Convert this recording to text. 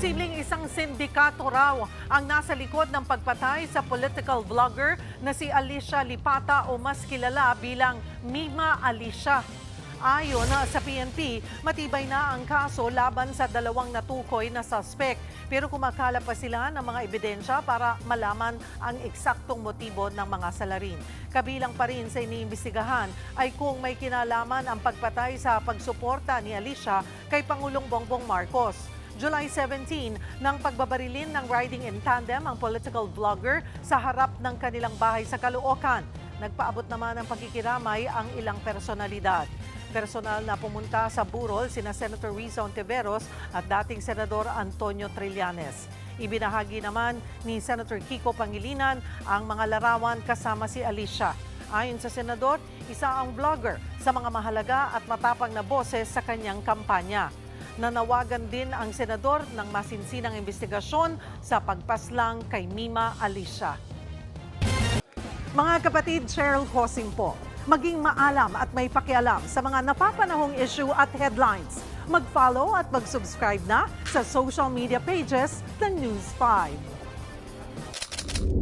Posibleng isang sindikato raw ang nasa likod ng pagpatay sa political vlogger na si Alicia Lipata o mas kilala bilang Mima Alicia. Ayon sa PNP, matibay na ang kaso laban sa dalawang natukoy na suspect. Pero kumakala pa sila ng mga ebidensya para malaman ang eksaktong motibo ng mga salarin. Kabilang pa rin sa iniimbestigahan ay kung may kinalaman ang pagpatay sa pagsuporta ni Alicia kay Pangulong Bongbong Marcos. July 17, nang pagbabarilin ng riding in tandem ang political vlogger sa harap ng kanilang bahay sa Caloocan. Nagpaabot naman ng pagkikiramay ang ilang personalidad. Personal na pumunta sa burol sina Senator Risa Ontiveros at dating Senador Antonio Trillanes. Ibinahagi naman ni Senator Kiko Pangilinan ang mga larawan kasama si Alicia. Ayon sa Senador, isa ang vlogger sa mga mahalaga at matapang na boses sa kanyang kampanya. Nanawagan din ang Senador ng masinsinang investigasyon sa pagpaslang kay Mima Alicia. Mga kapatid, Cheryl Cosing po. Maging maalam at may pakialam sa mga napapanahong issue at headlines. Mag-follow at mag-subscribe na sa social media pages ng News 5.